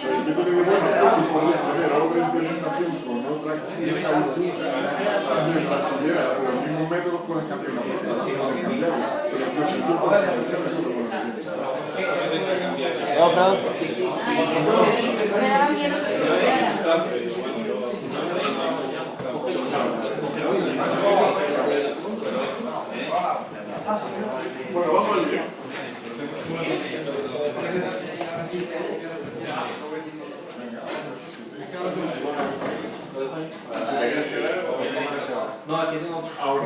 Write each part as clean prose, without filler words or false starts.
eso. El que tiene de bueno es que podrías tener otra implementación con otra estadística, mientras siguiera los mismos métodos puedes cambiar una por otra, puedes cambiarla, pero incluso el tiempo de cambiar eso lo puedes hacer. ¿Otra? Bueno, vamos al lío. No, aquí tengo. Ahora.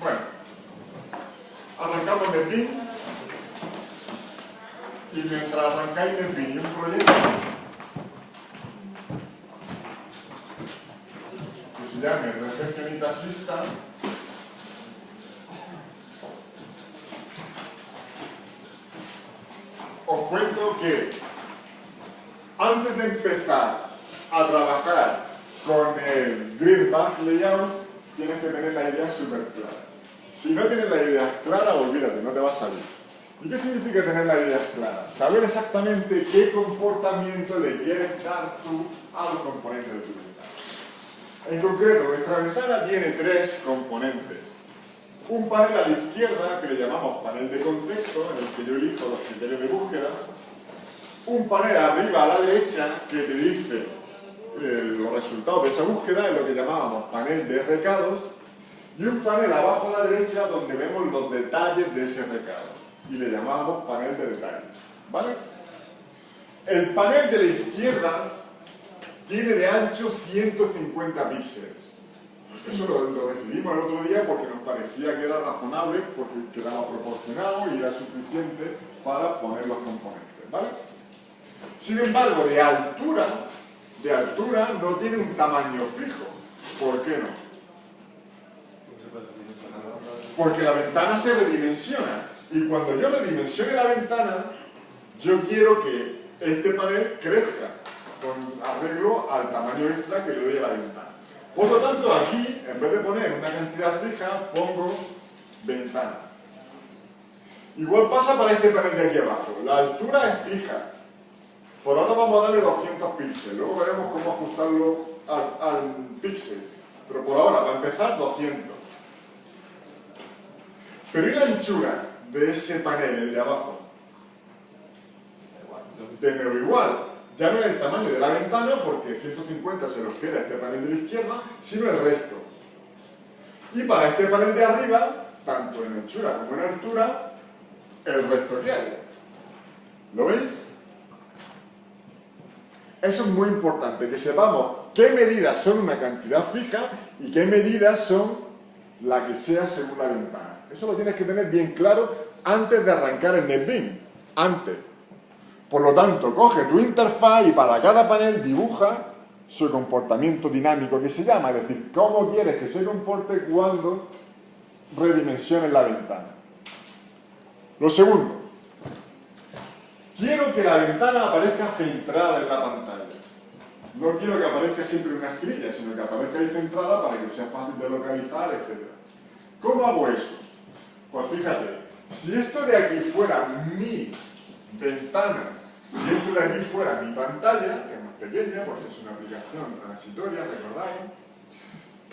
Bueno, arrancamos NetBeans y mientras arrancáis NetBeans y un proyecto que se llame Recepcionista System, os cuento que antes de empezar a trabajar con el Grid Path Layout tienes que tener la idea súper clara. Si no tienes la idea clara, olvídate, no te va a salir. ¿Y qué significa tener la idea clara? Saber exactamente qué comportamiento le quieres dar tú a los componentes de tu ventana. En concreto, nuestra ventana tiene tres componentes. Un panel a la izquierda, que le llamamos panel de contexto, en el que yo elijo los criterios de búsqueda. Un panel arriba a la derecha, que te dice los resultados de esa búsqueda, en lo que llamábamos panel de recados. Y un panel abajo a la derecha, donde vemos los detalles de ese recado. Y le llamábamos panel de detalles. ¿Vale? El panel de la izquierda tiene de ancho 150 píxeles. Eso lo decidimos el otro día porque nos parecía que era razonable, porque quedaba proporcionado y era suficiente para poner los componentes, ¿vale? Sin embargo, de altura no tiene un tamaño fijo. ¿Por qué no? Porque la ventana se redimensiona. Y cuando yo redimensione la ventana, yo quiero que este panel crezca con arreglo al tamaño extra que le doy a la ventana. Por lo tanto, aquí, en vez de poner una cantidad fija, pongo ventana. Igual pasa para este panel de aquí abajo. La altura es fija. Por ahora vamos a darle 200 píxeles. Luego veremos cómo ajustarlo al píxel. Pero por ahora, para empezar, 200. Pero ¿y la anchura de ese panel, el de abajo? De nuevo igual. Ya no es el tamaño de la ventana, porque 150 se nos queda este panel de la izquierda, sino el resto. Y para este panel de arriba, tanto en anchura como en altura, el resto que hay. ¿Lo veis? Eso es muy importante, que sepamos qué medidas son una cantidad fija y qué medidas son la que sea según la ventana. Eso lo tienes que tener bien claro antes de arrancar el NetBeans. Antes. Por lo tanto, coge tu interfaz y para cada panel dibuja su comportamiento dinámico, que se llama, es decir, cómo quieres que se comporte cuando redimensiones la ventana. Lo segundo, quiero que la ventana aparezca centrada en la pantalla. No quiero que aparezca siempre en una esquinilla, sino que aparezca ahí centrada para que sea fácil de localizar, etc. ¿Cómo hago eso? Pues fíjate, si esto de aquí fuera mi ventana y esto de aquí fuera mi pantalla, que es más pequeña porque es una aplicación transitoria, recordáis,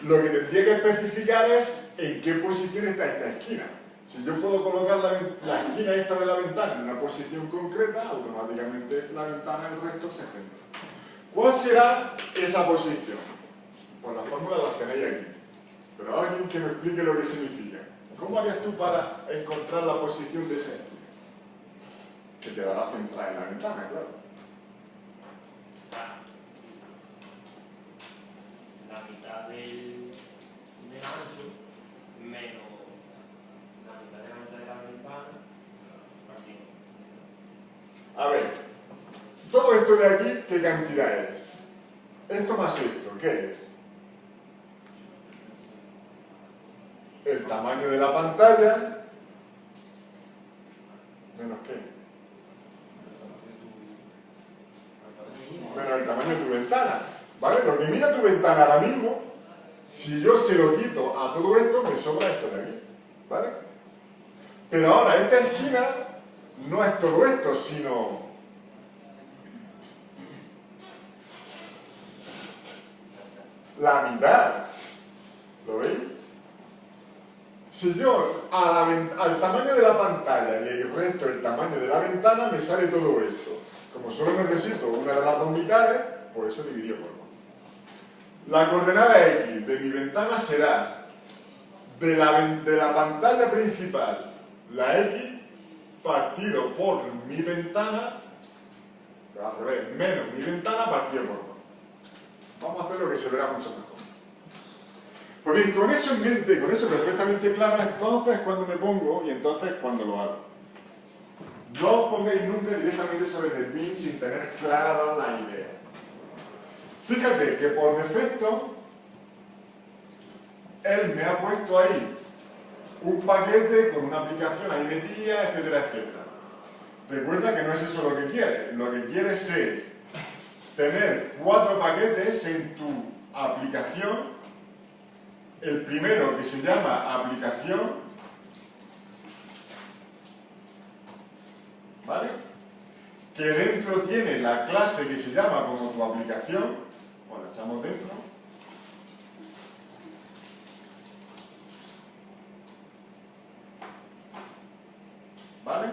lo que tendría que especificar es en qué posición está esta esquina. Si yo puedo colocar la esquina esta de la ventana en una posición concreta, automáticamente la ventana, el resto se centra. ¿Cuál será esa posición? Pues las fórmulas las tenéis aquí. Pero alguien que me explique lo que significa. ¿Cómo harías tú para encontrar la posición de esa esquina? Que quedará centrada en la ventana, claro. La mitad del ancho menos la mitad de la mitad de la ventana partido. A ver, todo esto de aquí, ¿qué cantidad es? Esto más esto, ¿qué es? El tamaño de la pantalla menos qué. menos el tamaño de tu ventana. ¿Vale? Lo que mira tu ventana ahora mismo, si yo se lo quito a todo esto, me sobra esto de aquí. ¿Vale? Pero ahora, esta esquina no es todo esto, sino la mitad. ¿Lo veis? Si yo al tamaño de la pantalla le resto el tamaño de la ventana, me sale todo esto. Como solo necesito una de las dos mitades, por eso dividido por 2. La coordenada X de mi ventana será de la pantalla principal, la X, partido por mi ventana, al revés, menos mi ventana partido por 2. Vamos a hacer lo que se verá mucho mejor. Pues bien, con eso en mente, con eso perfectamente claro, entonces cuando me pongo y entonces cuando lo hago. No os pongáis nunca directamente sobre NetBeans sin tener clara la idea. Fíjate que por defecto, él me ha puesto ahí un paquete con una aplicación ahí metida, etcétera, etcétera. Recuerda que no es eso lo que quieres. Lo que quieres es tener 4 paquetes en tu aplicación. El primero, que se llama aplicación, ¿vale? Que dentro tiene la clase que se llama como tu aplicación, o la echamos dentro. ¿Vale?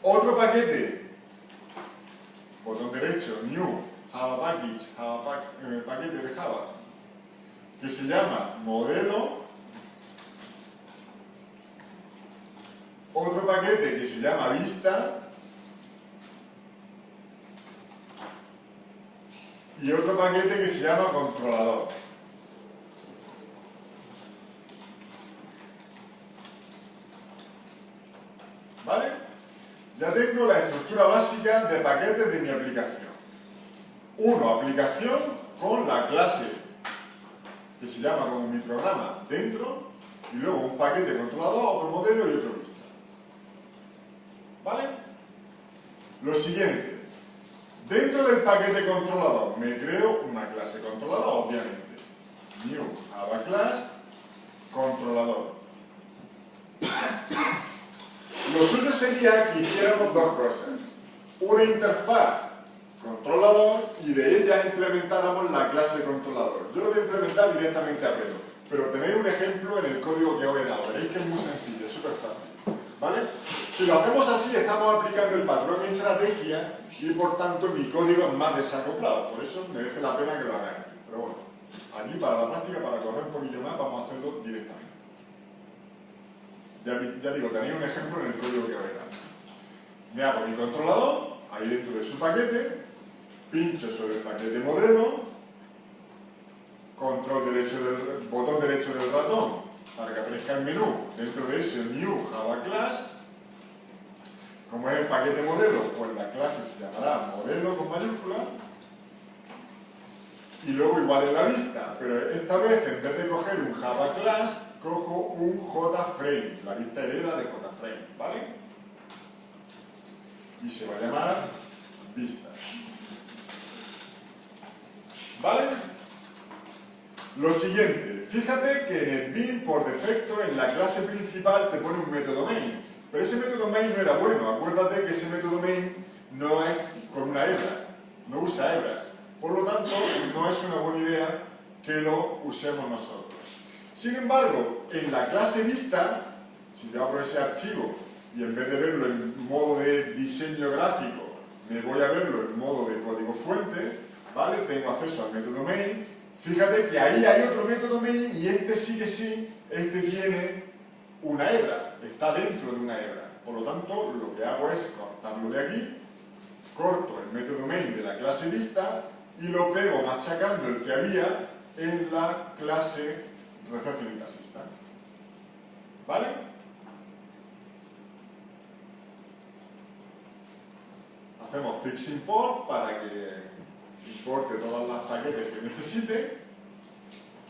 Otro paquete, botón derecho, New, Java Package, paquete de Java, que se llama modelo. Otro paquete que se llama vista. Y otro paquete que se llama controlador. ¿Vale? Ya tengo la estructura básica de paquetes de mi aplicación. Uno, aplicación con la clase que se llama como mi programa dentro, y luego un paquete controlador, otro modelo y otro vista. ¿Vale? Lo siguiente, dentro del paquete controlador me creo una clase controlador, obviamente. New Java Class controlador. Lo suyo sería que hiciéramos dos cosas. Una interfaz controlador y de ella implementáramos la clase controlador. Yo lo voy a implementar directamente a pelo, pero tenéis un ejemplo en el código que os he dado. Veréis que es muy sencillo, es súper fácil. ¿Vale? Si lo hacemos así, estamos aplicando el patrón de estrategia y por tanto mi código es más desacoplado. Por eso merece la pena que lo hagáis. Pero bueno, aquí para la práctica, para correr un poquillo más, vamos a hacerlo directamente. Ya digo, tenéis un ejemplo en el código que os he dado. Me hago mi controlador, ahí dentro de su paquete, pincho sobre el paquete modelo, botón derecho del ratón para que aparezca el menú, dentro de ese New Java Class. Como es el paquete modelo, pues la clase se llamará modelo con mayúscula, y luego igual en la vista, pero esta vez en vez de coger un Java Class, cojo un JFrame, la vista hereda de JFrame, ¿vale? Y se va a llamar vista. ¿Vale? Lo siguiente, fíjate que NetBeans por defecto en la clase principal te pone un método main, pero ese método main no era bueno. Acuérdate que ese método main no es con una hebra, no usa hebras, por lo tanto no es una buena idea que lo usemos nosotros. Sin embargo, en la clase vista, si yo abro ese archivo y en vez de verlo en modo de diseño gráfico me voy a verlo en modo de código fuente, ¿vale? Tengo acceso al método main. Fíjate que ahí hay otro método main y este sí que sí, este tiene una hebra, está dentro de una hebra. Por lo tanto, lo que hago es cortarlo de aquí, corto el método main de la clase vista y lo pego machacando el que había en la clase recepción y casista. ¿Vale? Hacemos fix import para que importe todas las paquetes que necesite,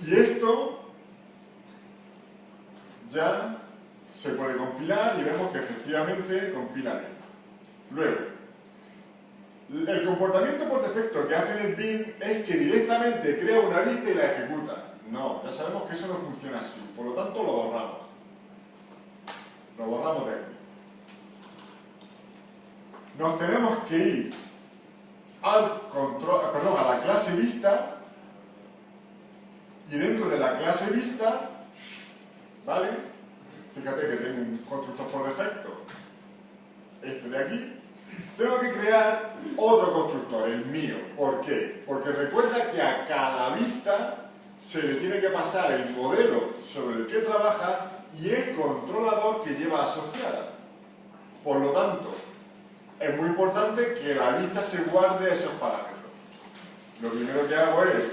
y esto ya se puede compilar y vemos que efectivamente compila bien. Luego, El comportamiento por defecto que hace NetBeans es que directamente crea una vista y la ejecuta. No, ya sabemos que eso no funciona así, por lo tanto lo borramos. Lo borramos de aquí. Nos tenemos que ir a la clase vista, y dentro de la clase vista, ¿vale? Fíjate que tengo un constructor por defecto, este de aquí. Tengo que crear otro constructor, el mío. ¿Por qué? Porque recuerda que a cada vista se le tiene que pasar el modelo sobre el que trabaja y el controlador que lleva asociada. Por lo tanto, es muy importante que la vista se guarde esos parámetros. Lo primero que hago es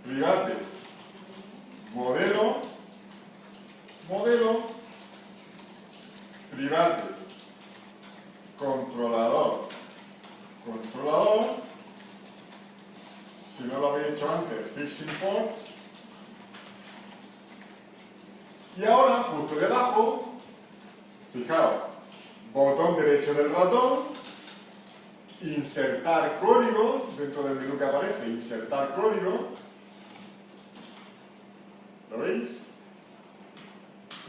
private modelo, private controlador, si no lo habéis hecho antes, fix import. Y ahora, justo debajo, fijaos, botón derecho del ratón, insertar código, dentro del menú que aparece, insertar código. ¿Lo veis?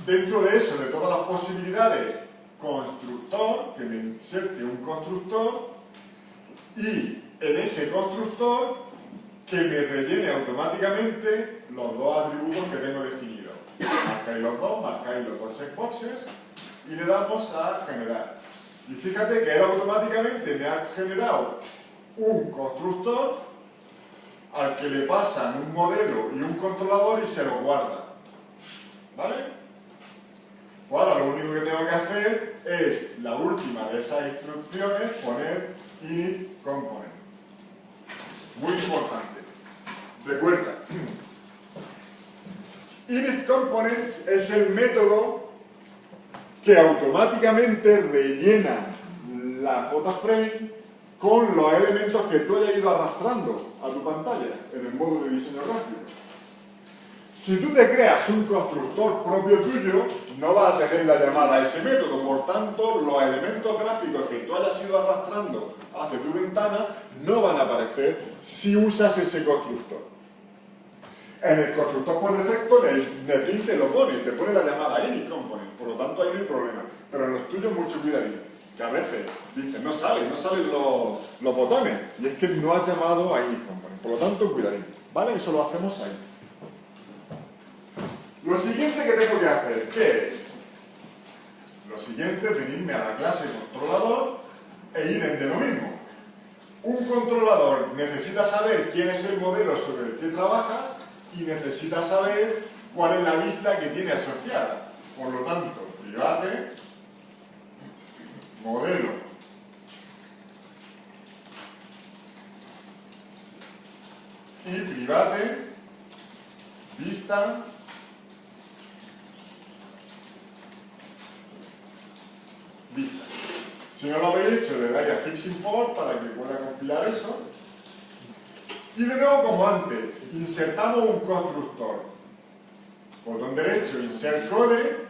Dentro de eso, de todas las posibilidades, constructor, que me inserte un constructor, y en ese constructor que me rellene automáticamente los dos atributos que tengo definidos. Marcáis los dos checkboxes y le damos a generar. Y fíjate que él automáticamente me ha generado un constructor al que le pasan un modelo y un controlador y se lo guarda. ¿Vale? Pues ahora lo único que tengo que hacer es, la última de esas instrucciones, poner init component. Muy importante. Recuerda, init components es el método que automáticamente rellena la JFrame con los elementos que tú hayas ido arrastrando a tu pantalla en el modo de diseño gráfico. Si tú te creas un constructor propio tuyo, no vas a tener la llamada a ese método. Por tanto, los elementos gráficos que tú hayas ido arrastrando hacia tu ventana no van a aparecer si usas ese constructor. En el constructor por defecto, en el NetBeans te lo pone, te pone la llamada init component. Por lo tanto, ahí no hay problema. Pero en los tuyos, mucho cuidadito. Que a veces dicen, no salen los botones. Y es que no has llamado a init component. Por lo tanto, cuidadito. ¿Vale? Eso lo hacemos ahí. Lo siguiente que tengo que hacer, ¿qué es? Lo siguiente es venirme a la clase controlador e ir de lo mismo. Un controlador necesita saber quién es el modelo sobre el que trabaja y necesita saber cuál es la vista que tiene asociada. Por lo tanto, private modelo y private vista vista. Si no lo habéis hecho, le dais a Fix Import para que pueda compilar eso. Y de nuevo, como antes, insertamos un constructor. Botón derecho, Insert Code,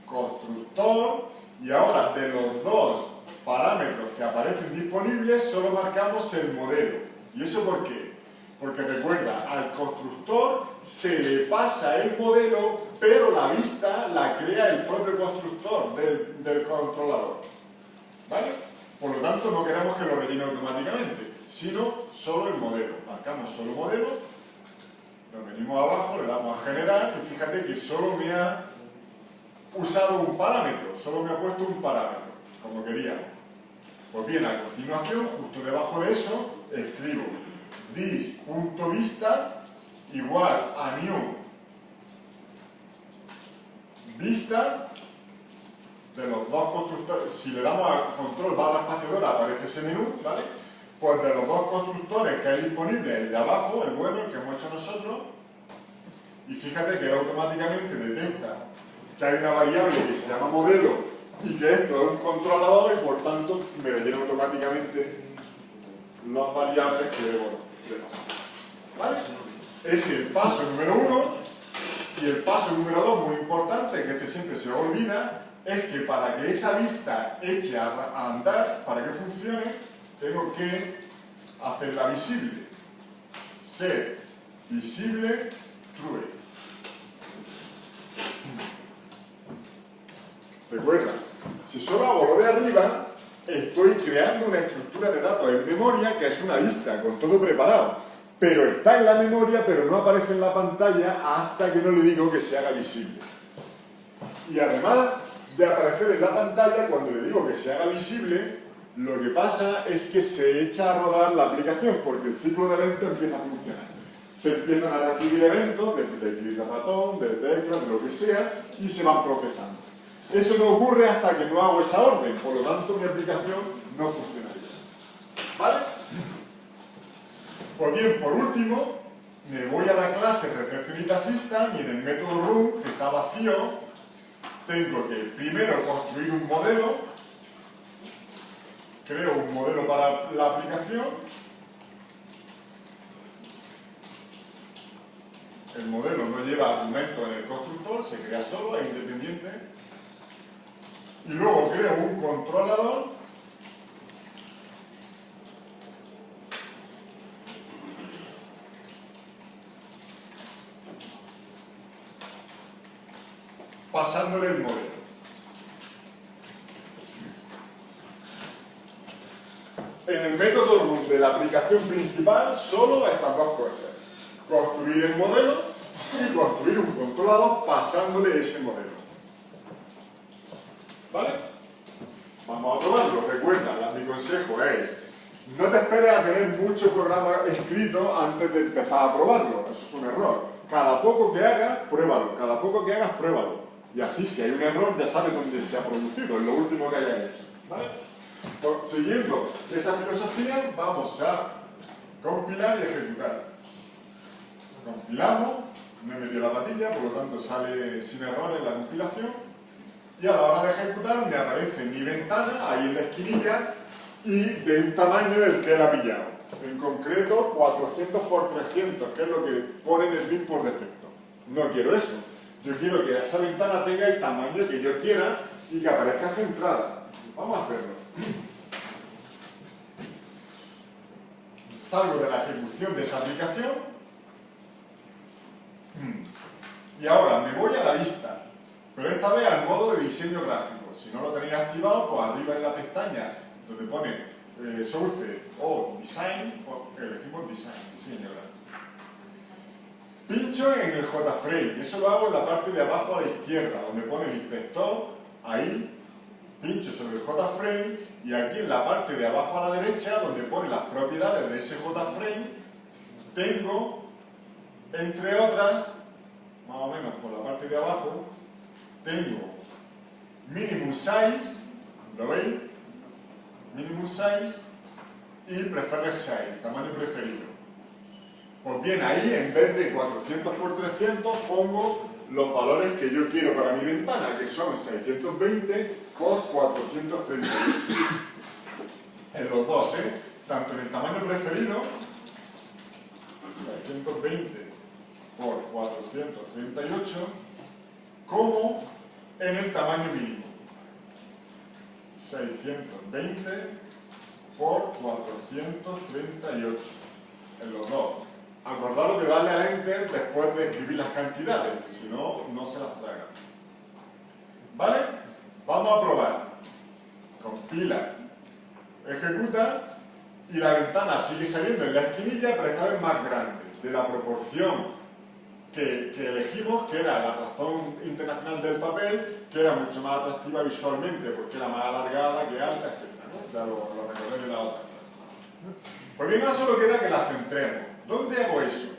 constructor, y ahora de los dos parámetros que aparecen disponibles, solo marcamos el modelo. ¿Y eso por qué? Porque recuerda, al constructor se le pasa el modelo, pero la vista la crea el propio constructor del controlador. ¿Vale? Por lo tanto, no queremos que lo rellene automáticamente, sino solo el modelo. Marcamos solo modelo, nos venimos abajo, le damos a generar, y fíjate que solo me ha usado un parámetro, solo me ha puesto un parámetro, como queríamos. Pues bien, a continuación, justo debajo de eso, escribo this.vista igual a new vista de los dos constructores. Si le damos a control barra espaciadora aparece ese menú, ¿vale? Pues de los dos constructores que hay disponibles, el de abajo, el bueno, el que hemos hecho nosotros, y fíjate que él automáticamente detecta que hay una variable que se llama modelo y que esto es un controlador y por tanto me rellena automáticamente las variables que debo de pasar. ¿Vale? Es el paso número 1 y el paso número 2, muy importante, que este siempre se olvida, es que para que esa vista eche a andar, para que funcione, tengo que hacerla visible. Ser visible, true. Recuerda, si solo hago lo de arriba, estoy creando una estructura de datos en memoria que es una vista, con todo preparado. Pero está en la memoria, pero no aparece en la pantalla hasta que no le digo que se haga visible. Y además de aparecer en la pantalla, cuando le digo que se haga visible, lo que pasa es que se echa a rodar la aplicación, porque el ciclo de eventos empieza a funcionar. Se empiezan a recibir eventos de clic de ratón, de tecla, de lo que sea, y se van procesando. Eso no ocurre hasta que no hago esa orden, por lo tanto mi aplicación no funcionaría. ¿Vale? Pues bien, por último, me voy a la clase Reception Assistant y en el método Room, que está vacío, tengo que primero construir un modelo, creo un modelo para la aplicación, el modelo no lleva argumentos en el constructor, se crea solo, es independiente, y luego creo un controlador pasándole el modelo. En el método root de la aplicación principal, solo estas dos cosas. Construir el modelo y construir un controlador pasándole ese modelo. ¿Vale? Vamos a probarlo. Recuerda, mi consejo es: no te esperes a tener mucho programa escrito antes de empezar a probarlo. Eso es un error. Cada poco que hagas, pruébalo. Cada poco que hagas, pruébalo. Y así, si hay un error, ya sabes dónde se ha producido, es lo último que hayas hecho. ¿Vale? Pues, siguiendo esa filosofía, vamos a compilar y ejecutar. Compilamos, me he metido la patilla, por lo tanto sale sin errores la compilación. Y a la hora de ejecutar me aparece mi ventana, ahí en la esquinilla, y de un tamaño del que era pillado. En concreto, 400 por 300, que es lo que pone en el bin por defecto. No quiero eso. Yo quiero que esa ventana tenga el tamaño que yo quiera y que aparezca centrada. Vamos a hacerlo. Salgo de la ejecución de esa aplicación y ahora me voy a la vista, pero esta vez al modo de diseño gráfico. Si no lo tenéis activado, pues arriba en la pestaña donde pone Source o Design, pues elegimos diseño gráfico. Pincho en el JFrame, eso lo hago en la parte de abajo a la izquierda, donde pone el inspector, ahí, pincho sobre el JFrame, y aquí en la parte de abajo a la derecha, donde pone las propiedades de ese JFrame, tengo, entre otras, más o menos por la parte de abajo, tengo minimum size, ¿lo veis? Minimum size y preferred size, tamaño preferido. Pues bien, ahí en vez de 400 por 300 pongo los valores que yo quiero para mi ventana, que son 620 por 438. En los dos, tanto en el tamaño preferido, 620 por 438, como en el tamaño mínimo, 620 por 438. En los dos. Acordaros de darle a Enter después de escribir las cantidades, si no, no se las traga. ¿Vale? Vamos a probar. Compila, ejecuta y la ventana sigue saliendo en la esquinilla, pero esta vez más grande, de la proporción que elegimos, que era la razón internacional del papel, que era mucho más atractiva visualmente, porque era más alargada que alta, etc. ¿no? Ya lo recordé en la otra clase. Pues bien, ahora solo queda que la centremos. ¿Dónde hago eso?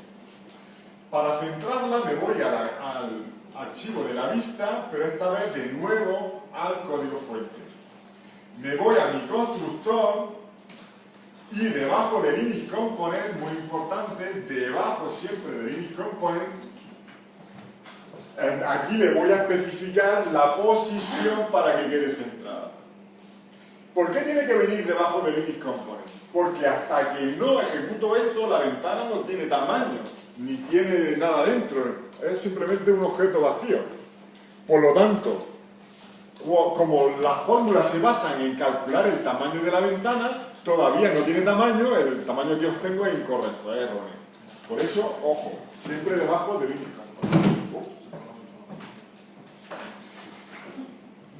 Para centrarla me voy al archivo de la vista, pero esta vez de nuevo al código fuente. Me voy a mi constructor y debajo del init component, muy importante, debajo siempre del init component, aquí le voy a especificar la posición para que quede centrada. ¿Por qué tiene que venir debajo del init component? Porque hasta que no ejecuto esto, la ventana no tiene tamaño, ni tiene nada dentro, es simplemente un objeto vacío. Por lo tanto, como las fórmulas se basan en calcular el tamaño de la ventana, todavía no tiene tamaño, el tamaño que obtengo es incorrecto, es erróneo. Por eso, ojo, siempre debajo del índice.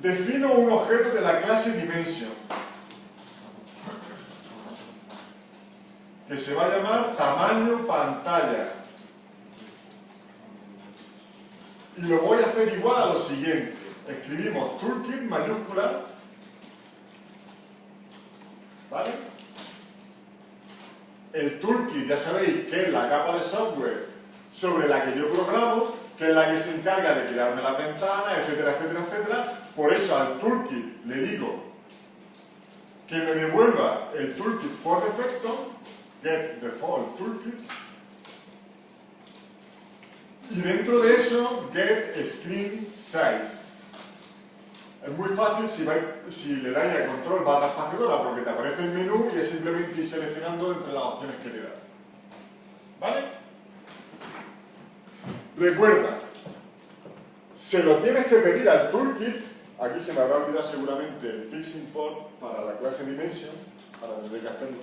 Defino un objeto de la clase Dimension, que se va a llamar tamaño pantalla. Y lo voy a hacer igual a lo siguiente. Escribimos toolkit mayúscula, ¿vale? El toolkit ya sabéis que es la capa de software sobre la que yo programo, que es la que se encarga de crearme las ventanas, etcétera, etcétera, etcétera. Por eso al toolkit le digo que me devuelva el toolkit por defecto, get default toolkit, y dentro de eso get screen size. Es muy fácil si le dais a control barra espaciadora, porque te aparece el menú y es simplemente ir seleccionando entre las opciones que te da. ¿Vale? Recuerda, se lo tienes que pedir al toolkit. Aquí se me habrá olvidado seguramente el fix import para la clase Dimension, ahora tendré que hacerlo.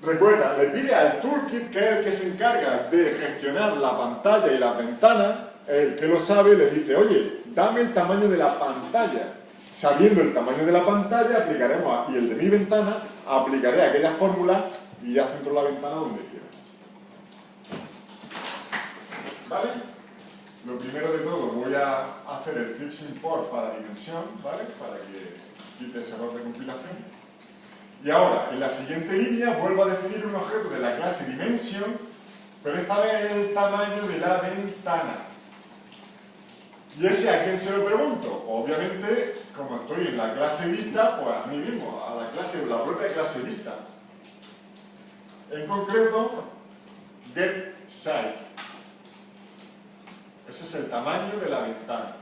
Recuerda, le pide al toolkit, que es el que se encarga de gestionar la pantalla y las ventanas, el que lo sabe, le dice, oye, dame el tamaño de la pantalla. Sabiendo el tamaño de la pantalla, aplicaremos, y el de mi ventana, aplicaré aquella fórmula y ya centro la ventana donde quiera. ¿Vale? Lo primero de todo, voy a hacer el fix import para dimensión, ¿vale? Para que quite ese error de compilación. Y ahora, en la siguiente línea, vuelvo a definir un objeto de la clase Dimension, pero esta vez el tamaño de la ventana. ¿Y ese a quién se lo pregunto? Obviamente, como estoy en la clase vista, pues a mí mismo, a la propia clase vista. En concreto, get size. Ese es el tamaño de la ventana.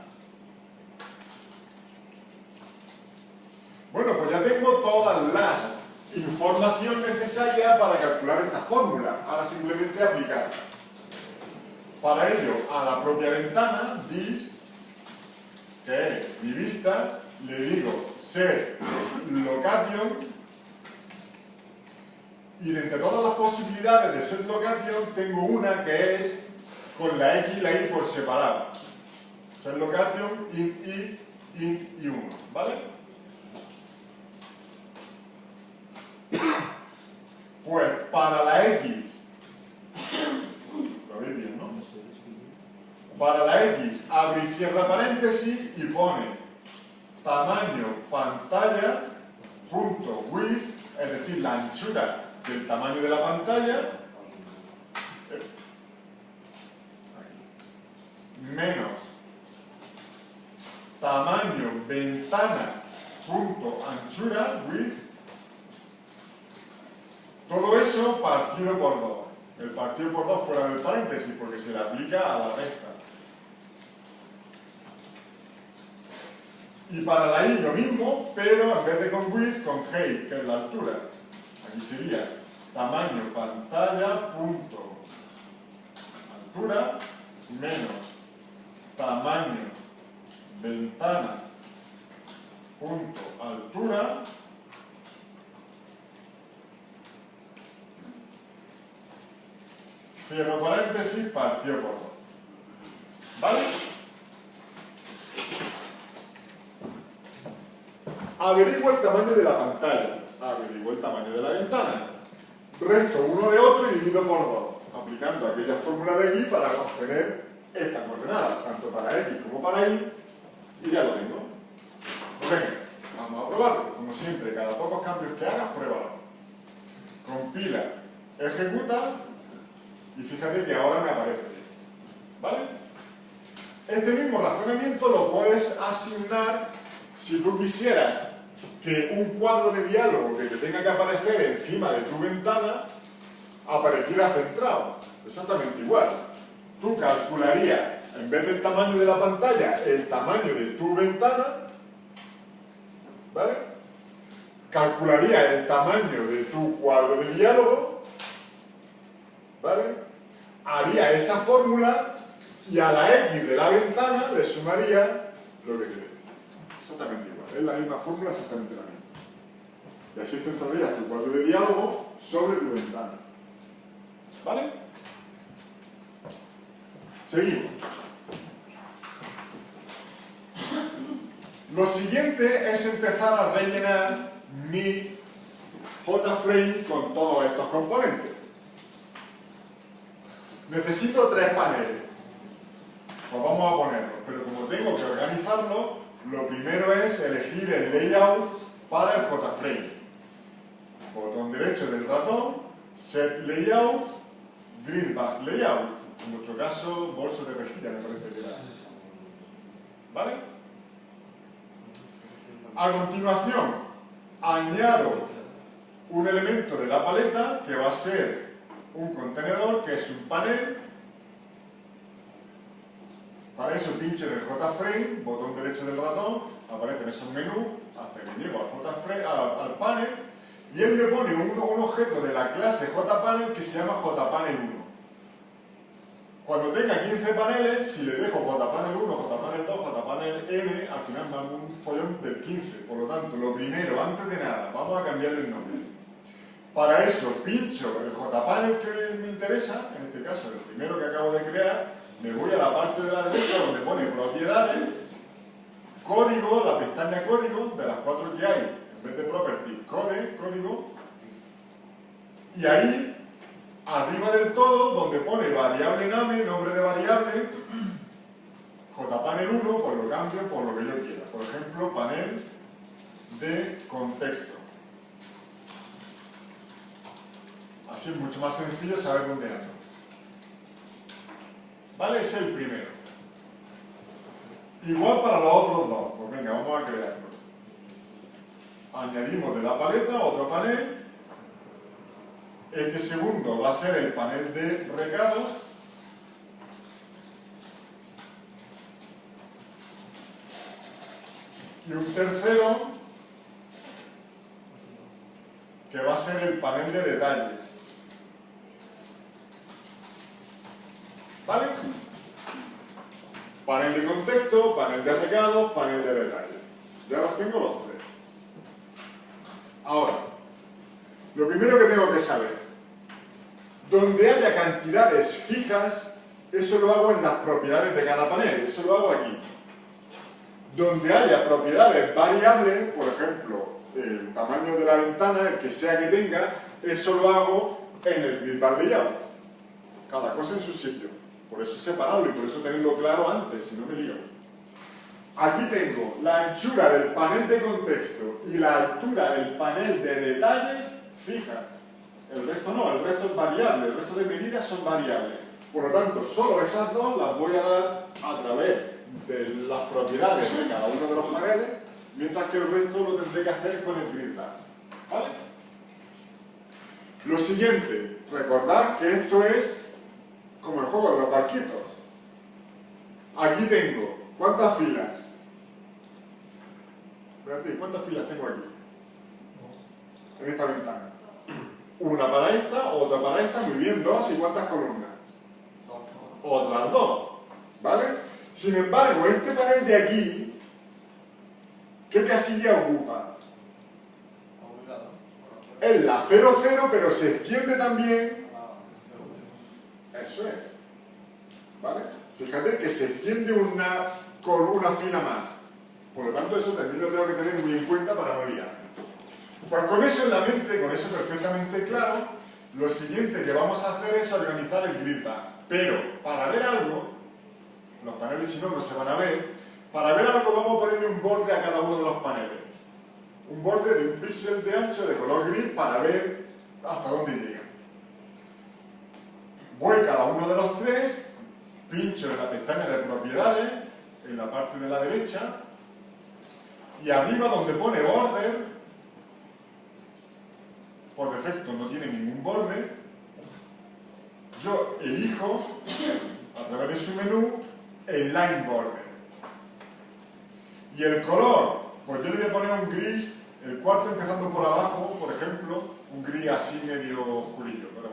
Bueno, pues ya tengo todas las información necesaria para calcular esta fórmula. Ahora simplemente aplicarla. Para ello, a la propia ventana, this, que es mi vista, le digo set location, y de entre todas las posibilidades de set location, tengo una que es con la X y la Y por separado. Set location, int I, int I1, ¿vale? Pues para la X, lo veis bien, ¿no? Para la X, abre y cierra paréntesis y pone tamaño pantalla punto width, es decir, la anchura del tamaño de la pantalla, menos tamaño ventana punto anchura width. Todo eso partido por 2. El partido por 2 fuera del paréntesis porque se le aplica a la resta. Y para la I lo mismo, pero en vez de con width, con height, que es la altura. Aquí sería tamaño pantalla punto altura menos tamaño ventana punto altura cierro paréntesis partido por 2. ¿Vale? Averiguo el tamaño de la pantalla, averiguo el tamaño de la ventana, resto uno de otro y divido por 2, aplicando aquella fórmula de aquí para obtener esta coordenada, tanto para X como para Y, y ya lo tengo. Pues venga, vamos a probarlo. Como siempre, cada pocos cambios que hagas, pruébalo. Compila, ejecuta, y fíjate que ahora me aparece. ¿Vale? Este mismo razonamiento lo puedes asignar si tú quisieras que un cuadro de diálogo que te tenga que aparecer encima de tu ventana apareciera centrado. Exactamente igual. Tú calcularías, en vez del tamaño de la pantalla, el tamaño de tu ventana, ¿vale? Calcularías el tamaño de tu cuadro de diálogo, ¿vale? Haría esa fórmula y a la X de la ventana le sumaría lo que te dé. Exactamente igual. Es la misma fórmula, exactamente la misma. Y así centrarías tu cuadro de diálogo sobre tu ventana. ¿Vale? Seguimos. Lo siguiente es empezar a rellenar mi JFrame con todos estos componentes. Necesito 3 paneles. Pues vamos a ponerlos, pero como tengo que organizarlo, lo primero es elegir el layout para el JFrame. Botón derecho del ratón, Set Layout, Grid Path Layout. En nuestro caso, bolso de rejilla, me parece que era. ¿Vale? A continuación, añado un elemento de la paleta que va a ser un contenedor, que es un panel. Para eso pincho en el JFrame, botón derecho del ratón, aparecen esos menús hasta que llego al JFrame, al panel, y él me pone un objeto de la clase JPanel que se llama JPanel1. Cuando tenga 15 paneles, si le dejo JPanel1, JPanel2, JPanel-N, al final me hago un follón del 15. Por lo tanto, lo primero, antes de nada, vamos a cambiarle el nombre. Para eso, pincho el JPanel que me interesa, en este caso el primero que acabo de crear, me voy a la parte de la derecha donde pone propiedades, código, la pestaña código, de las 4 que hay, en vez de properties, código, y ahí, arriba del todo, donde pone variable name, nombre de variable, JPanel1, pues lo cambio por lo que yo quiera. Por ejemplo, panel de contexto. Así es mucho más sencillo saber dónde ando. ¿Vale? Ese es el primero. Igual para los otros dos. Pues venga, vamos a crearlo. Añadimos de la paleta otro panel. Este segundo va a ser el panel de recados. Y un tercero que va a ser el panel de detalles. ¿Vale? Panel de contexto, panel de recados, panel de detalles. Ya los tengo los tres. Ahora, lo primero que tengo que saber, donde haya cantidades fijas, eso lo hago en las propiedades de cada panel, eso lo hago aquí. Donde haya propiedades variables, por ejemplo, el tamaño de la ventana, el que sea que tenga, eso lo hago en el grid bar layout. Cada cosa en su sitio. Por eso separarlo y por eso tenerlo claro antes, si no me lío. Aquí tengo la anchura del panel de contexto y la altura del panel de detalles fija. El resto no, el resto es variable, el resto de medidas son variables. Por lo tanto, solo esas dos las voy a dar a través de las propiedades de cada uno de los paneles, mientras que el resto lo tendré que hacer con el grid bar. ¿Vale? Lo siguiente, recordad que esto es como el juego de los barquitos. Aquí tengo, ¿cuántas filas? Espérate, ¿cuántas filas tengo aquí? En esta ventana. Una para esta, otra para esta, muy bien, dos, ¿y cuántas columnas? Otras dos, ¿vale? Sin embargo, este panel de aquí, ¿qué casilla ocupa? Es la 00, pero se extiende también. Eso es. ¿Vale? Fíjate que se extiende con una fila más. Por lo tanto, eso también lo tengo que tener muy en cuenta para no liar. Pues con eso en la mente, con eso perfectamente claro, lo siguiente que vamos a hacer es organizar el grid bar. Pero, para ver algo, los paneles si no, no se van a ver, para ver algo vamos a ponerle un borde a cada uno de los paneles. Un borde de un píxel de ancho de color gris para ver hasta dónde llega. Voy cada uno de los tres, pincho en la pestaña de propiedades, en la parte de la derecha, y arriba donde pone border, por defecto no tiene ningún borde, yo elijo, a través de su menú, el line border. Y el color, pues yo le voy a poner un gris, el cuarto empezando por abajo, por ejemplo, un gris así medio oscurillo. Pero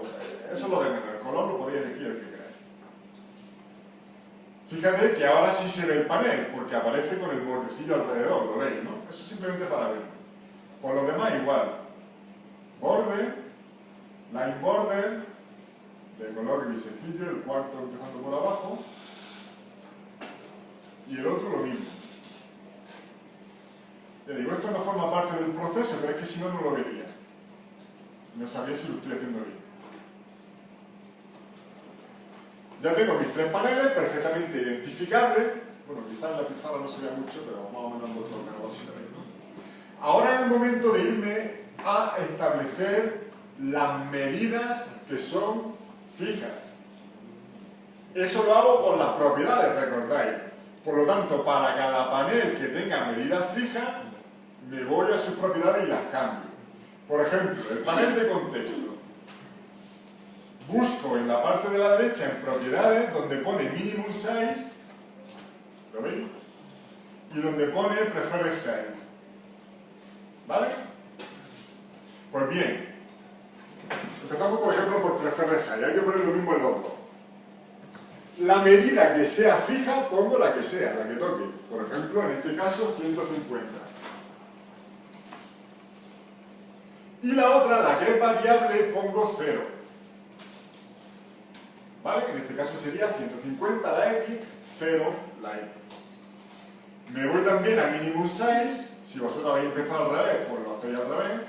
eso es lo de menos, el color lo podéis elegir el que queráis. Fíjate que ahora sí se ve el panel, porque aparece con el bordecillo alrededor, ¿lo veis, no? Eso simplemente para verlo. Por lo demás igual. Borde, line border, de color grisecillo, el cuarto empezando por abajo, y el otro lo mismo. Ya digo, esto no forma parte del proceso, pero es que si no, no lo vería. No sabría si lo estoy haciendo bien. Ya tengo mis tres paneles perfectamente identificables. Bueno, quizás en la pizarra no se vea mucho, pero más o menos en vuestro ordenador sí lo veis, ¿no? Ahora es el momento de irme a establecer las medidas que son fijas. Eso lo hago con las propiedades, recordáis. Por lo tanto, para cada panel que tenga medidas fijas, me voy a sus propiedades y las cambio. Por ejemplo, el panel de contexto. Busco en la parte de la derecha en propiedades donde pone minimum size, ¿lo veis? Y donde pone preferred size. ¿Vale? Pues bien, empezamos por ejemplo por preferred size, hay que poner lo mismo en los dos. La medida que sea fija, pongo la que sea, la que toque. Por ejemplo, en este caso, 150. Y la otra, la que es variable, pongo 0. ¿Vale? En este caso sería 150 la X, 0 la Y. Me voy también a minimum size. Si vosotros habéis empezado al revés, pues lo hacéis al revés.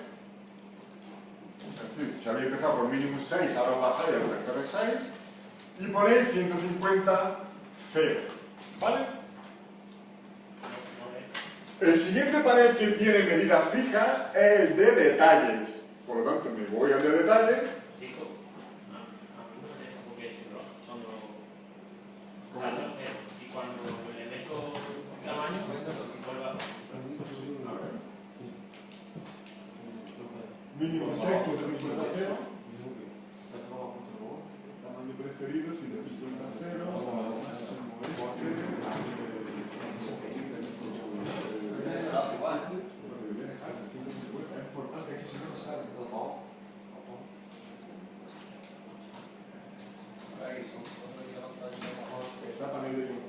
Es decir, si habéis empezado por minimum size, ahora os bajáis al preferred size. Y ponéis 150, 0. ¿Vale? El siguiente panel que tiene medidas fijas es el de detalles. Por lo tanto, me voy al de detalles. Y cuando le meto tamaño, vuelve a Mínimo 6, 150, 0. Tamaño preferido, 150, 0. Es importante que se no sale todo. Está panel de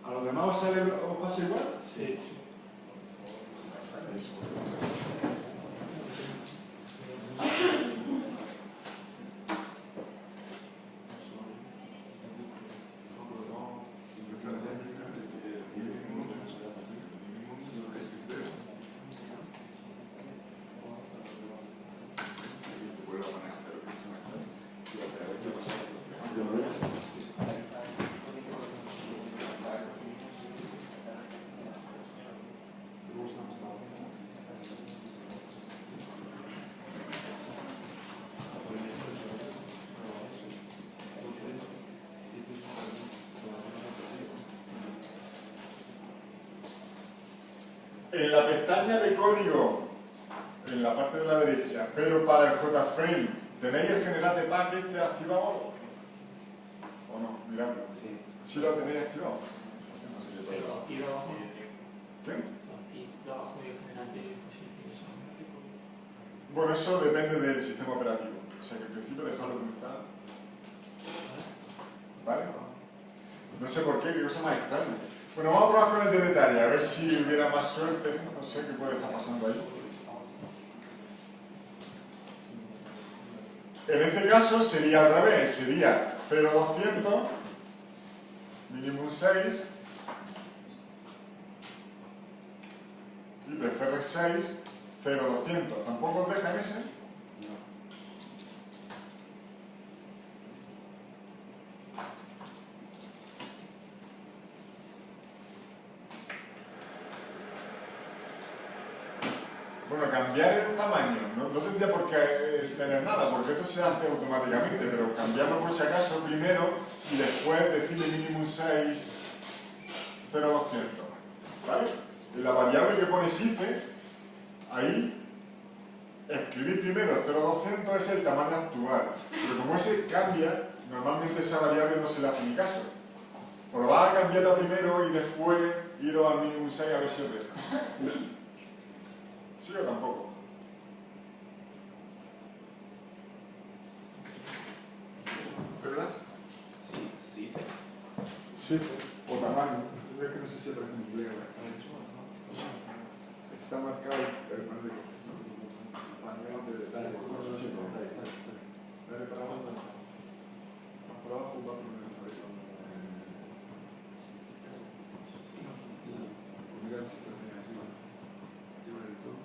¿a los demás os pasa igual? Sí. En la pestaña de código, en la parte de la derecha, pero para el JFrame, ¿tenéis el general de package activado o no? Miradlo. Sí. ¿Sí lo tenéis activado? Aquí abajo. ¿Qué? Aquí abajo y el general de posiciones. Bueno, eso depende del sistema operativo. O sea que en principio dejarlo como está. ¿Vale? No sé por qué, qué cosa más extraña. Bueno, vamos a probar con el de detalle, a ver si hubiera más suerte. No sé qué puede estar pasando ahí. En este caso sería al revés, sería 0,200, minimum 6, y preferred 6, 0,200. ¿Tampoco os dejan ese? Bueno, cambiar el tamaño no tendría por qué tener nada, porque esto se hace automáticamente, pero cambiarlo por si acaso primero y después decirle minimum 6, 0,200. ¿Vale? En la variable que pone size, ahí, escribir primero 0,200 es el tamaño actual, pero como ese cambia, normalmente esa variable no se le hace ni caso. Probad a cambiarla primero y después iros al minimum 6 a ver si os deja. ¿Sí o tampoco? Sí, o tamaño. Es que no sé si es en inglés. Está marcado el panel de detalle. No sé si lo veis. Dale para abajo. Más para abajo va a poner el farito. Mira si lo tiene arriba. Arriba del todo.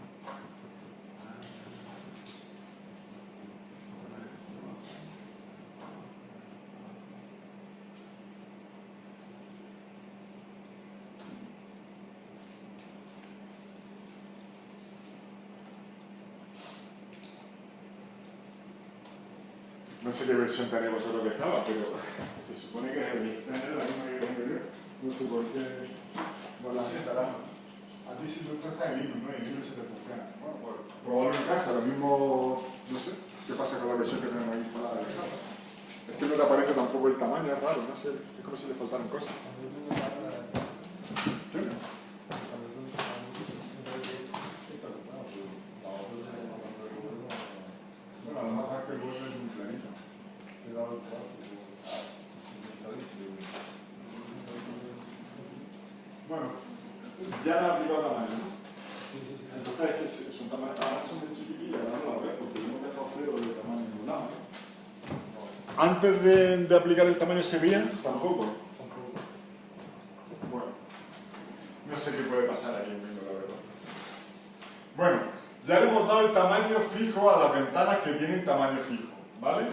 No sé qué versión tenéis vosotros que estaba, pero se supone que es la misma que tengo yo. No sé por qué no la has instalado. A ti si tú estás en Linux, ¿no? Y en Linux se te funciona. Bueno, pues probarlo en casa, lo mismo, no sé, qué pasa con la versión que tenemos ahí instalada de casa. Es que no te aparece tampoco el tamaño, es raro, no sé, es como si le faltaran cosas. ¿Qué no? Bueno, a lo mejor es que el web es muy planito. Bueno, ya la aplicado tamaño, ¿no? Entonces es que son tamaños, ahora son de chiquitilla, no la ves, porque hemos dejado cero de tamaño en un lado, ¿eh? Antes de aplicar el tamaño se veían, tampoco. Bueno, no sé qué puede pasar ahí mismo, la verdad. Bueno, ya le hemos dado el tamaño fijo a las ventanas que tienen tamaño fijo, ¿vale?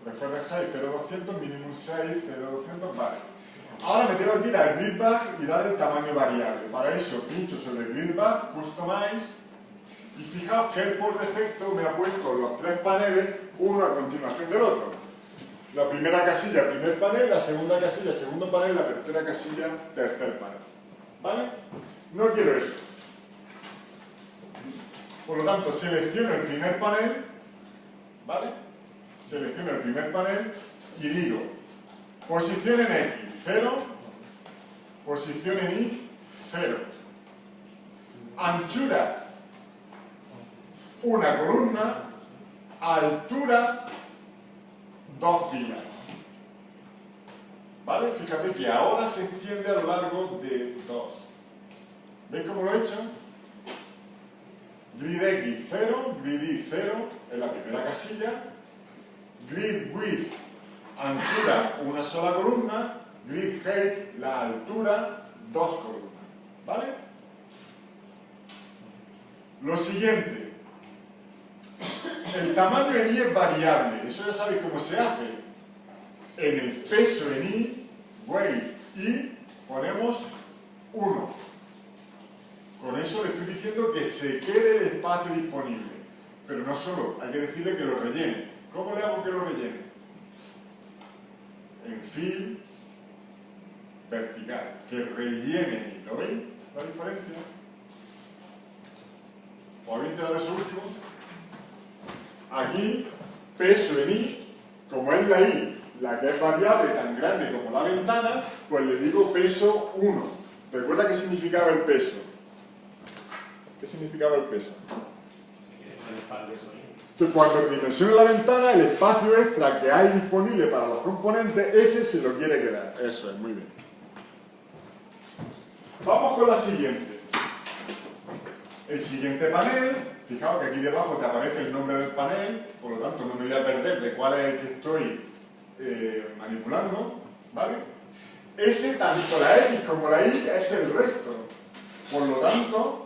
Referre 6, 0200, minimum 6, 0200, vale. Ahora me tengo que ir al grid bag y dar el tamaño variable. Para eso pincho sobre el grid bag, customize, y fijaos que él por defecto me ha puesto los tres paneles, uno a continuación del otro. La primera casilla, primer panel, la segunda casilla, segundo panel, la tercera casilla, tercer panel. ¿Vale? No quiero eso. Por lo tanto, selecciono el primer panel, ¿vale? Selecciono el primer panel y digo, posición en X, 0, posición en Y, 0. Anchura, una columna, altura, 2 filas. ¿Vale? Fíjate que ahora se extiende a lo largo de 2. ¿Veis cómo lo he hecho? Grid X 0, grid Y 0 en la primera casilla, grid width, anchura, una sola columna, grid height, la altura, 2 columnas. ¿Vale? Lo siguiente, el tamaño en Y es variable, eso ya sabéis cómo se hace. En el peso en Y, weight Y, ponemos 1. Con eso le estoy diciendo que se quede el espacio disponible. Pero no solo, hay que decirle que lo rellene. ¿Cómo le hago que lo rellene? En fill, vertical. Que rellene. ¿Lo veis? ¿La diferencia? ¿Os habéis enterado de eso último? Aquí, peso en Y, como es la Y, la que es variable tan grande como la ventana, pues le digo peso 1. ¿Recuerda qué significaba el peso? ¿Qué significaba el peso? Que cuando dimensione la ventana, el espacio extra que hay disponible para los componentes, ese se lo quiere quedar. Eso es, muy bien. Vamos con la siguiente. El siguiente panel, fijaos que aquí debajo te aparece el nombre del panel, por lo tanto no me voy a perder de cuál es el que estoy manipulando, ¿vale? Ese, tanto la X como la Y, es el resto. Por lo tanto,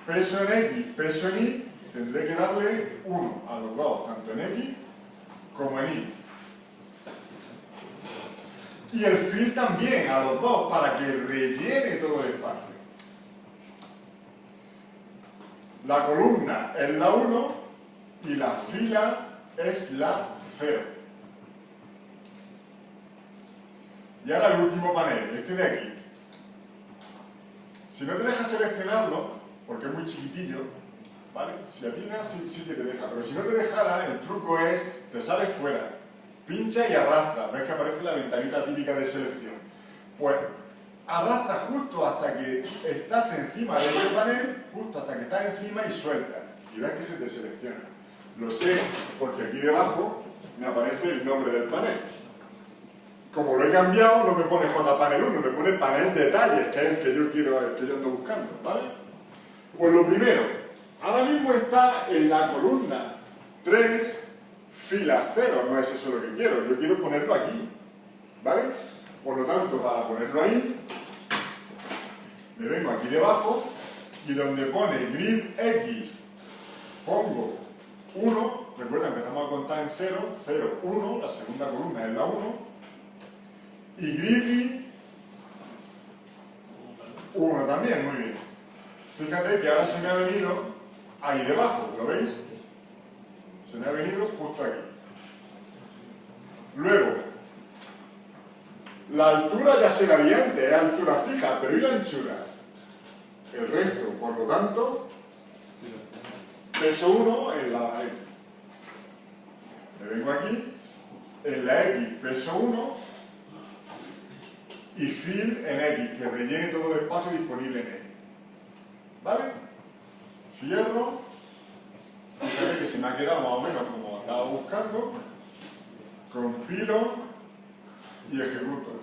peso en X, peso en Y, tendré que darle 1 a los dos, tanto en X como en Y. Y el fill también a los dos, para que rellene todo el espacio. La columna es la 1 y la fila es la 0. Y ahora el último panel, este de aquí. Si no te deja seleccionarlo, porque es muy chiquitillo, ¿vale? Si atinas, sí que te deja, pero si no te dejara, el truco es, te sales fuera, pincha y arrastra, ves que aparece la ventanita típica de selección. Pues arrastra justo hasta que estás encima de ese panel, justo hasta que estás encima y sueltas, y ves que se te selecciona. Lo sé porque aquí debajo me aparece el nombre del panel. como lo he cambiado, no me pone JPanel 1, me pone panel detalles, que es el que yo quiero, el que yo ando buscando, ¿vale? Pues lo primero, ahora mismo está en la columna 3, fila 0, no es eso lo que quiero, yo quiero ponerlo aquí, ¿vale? Por lo tanto, para ponerlo ahí, me vengo aquí debajo y donde pone grid X, pongo 1, recuerda, empezamos a contar en 0, 0, 1, la segunda columna es la 1, y grid Y, 1 también, muy bien. Fíjate que ahora se me ha venido ahí debajo, ¿lo veis? Se me ha venido justo aquí. Luego, la altura ya se la di antes, es altura fija, pero ¿y la anchura? El resto, por lo tanto, peso 1 en la X. Me vengo aquí, en la X peso 1 y fill en X, que rellene todo el espacio disponible en X. ¿Vale? Cierro. Fíjate que se me ha quedado más o menos como estaba buscando. Compilo y ejecuto.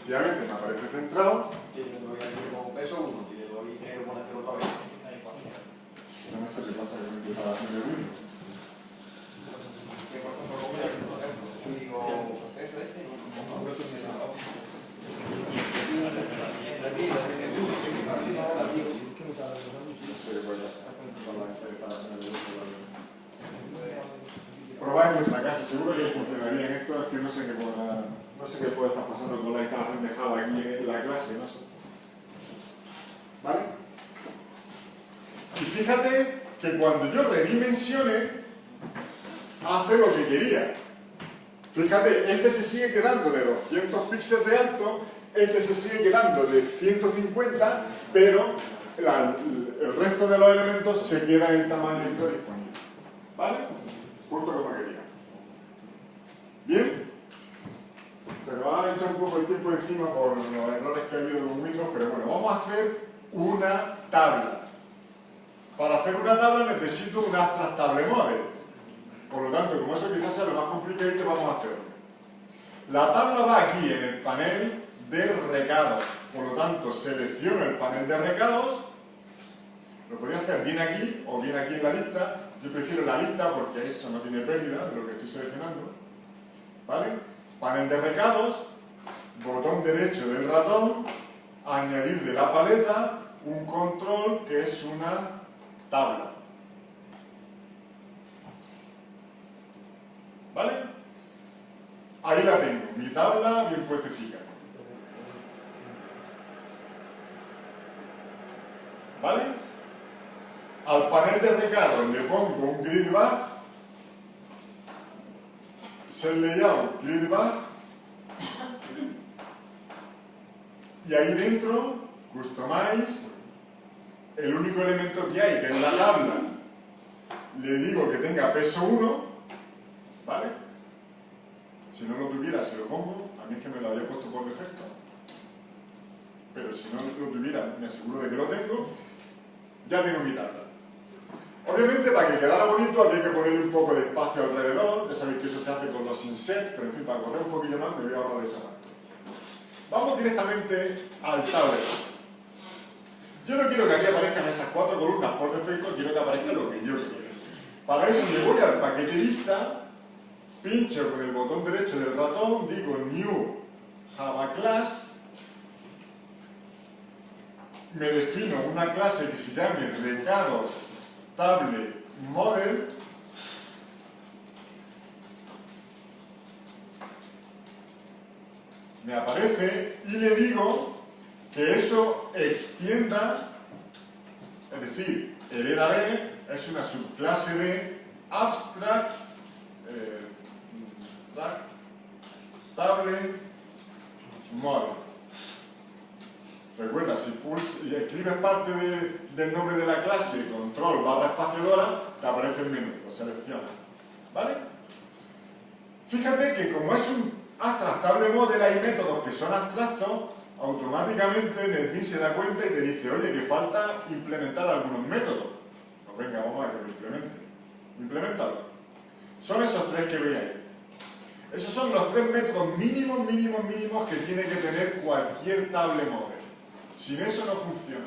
Efectivamente me aparece centrado. Sí, me voy a decir como peso 1 y le doy que poner 0 otra vez. No sé qué pasa que me empieza a hacer el ruido. Que por ejemplo, como ya por ejemplo, si digo eso No sé qué puede pasar con la interpretación del uso. Probad en vuestra casa, seguro que funcionaría en esto, es que no sé qué puede estar pasando con la instalación de Java aquí en la clase, no sé. ¿Vale? Y fíjate que cuando yo redimensione, hace lo que quería. Fíjate, este se sigue quedando de 200 píxeles de alto, este se sigue quedando de 150, pero el resto de los elementos se queda en el tamaño extra disponible. ¿Vale? Justo como quería. ¿Bien? Se nos va a echar un poco el tiempo encima por los errores que ha habido con Windows, pero bueno, vamos a hacer una tabla. Para hacer una tabla necesito un abstract table model. Por lo tanto, como eso quizás sea lo más complicado, que vamos a hacer. La tabla va aquí en el panel de recados. Por lo tanto, selecciono el panel de recados. Lo podría hacer bien aquí o bien aquí en la lista. Yo prefiero la lista porque eso no tiene pérdida de lo que estoy seleccionando. ¿Vale? Panel de recados, botón derecho del ratón, añadir de la paleta un control que es una tabla. ¿Vale? Ahí la tengo, mi tabla bien puestecita. ¿Vale? Al panel de recados le pongo un grid bar, set layout, grid bar, y ahí dentro, customize, el único elemento que hay, que es la tabla, le digo que tenga peso 1, ¿vale? Si no lo tuviera, se lo pongo, a mí es que me lo había puesto por defecto, pero si no lo tuviera, me aseguro de que lo tengo, ya tengo mi tabla. Obviamente, para que quedara bonito, habría que ponerle un poco de espacio alrededor, ya sabéis que eso se hace con los insets, pero en fin, para correr un poquillo más me voy a ahorrar esa parte. Vamos directamente al tablero. Yo no quiero que aquí aparezcan esas 4 columnas por defecto, quiero que aparezca lo que yo quiero. Para eso me voy al paquete lista, pincho con el botón derecho del ratón, digo New Java Class, me defino una clase que se llame recados table model, me aparece y le digo que eso extienda, es decir, hereda de, es una subclase de abstract table model. Recuerda, si escribes parte del nombre de la clase, control barra espaciadora, te aparece el menú, lo seleccionas. ¿Vale? Fíjate que como es un abstract table model, hay métodos que son abstractos, automáticamente NetBeans se da cuenta y te dice, oye, que falta implementar algunos métodos. Pues venga, vamos a que lo implemente. Implementalo. Son esos 3 que veis ahí. Esos son los 3 métodos mínimos que tiene que tener cualquier table model. Sin eso no funciona.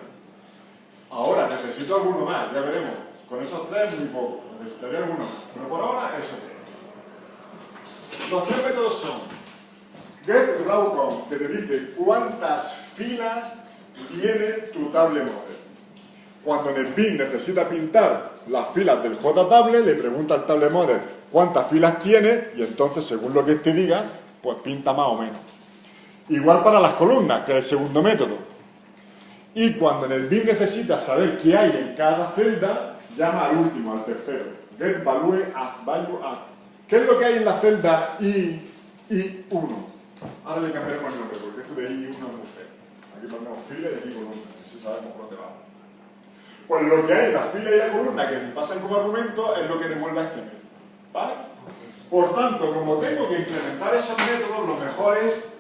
Ahora necesito alguno más, ya veremos. Con esos 3 muy poco, necesitaré alguno más. Pero por ahora eso. Los 3 métodos son getRawCount, que te dice cuántas filas tiene tu table model. Cuando NetBeans necesita pintar las filas del JTable, le pregunta al table model cuántas filas tiene y entonces, según lo que te diga, pues pinta más o menos. Igual para las columnas, que es el segundo método. Y cuando NetBeans necesita saber qué hay en cada celda, llama al último, al tercero. getValueAdd. ¿Qué es lo que hay en la celda I1? Ahora le cambiaremos el nombre, porque esto de I1 es muy feo. Aquí ponemos fila y aquí columna, así sabemos por dónde vamos. Pues lo que hay en la fila y la columna que me pasan como argumento es lo que devuelve a este método. ¿Vale? Por tanto, como tengo que implementar esos métodos, lo mejor es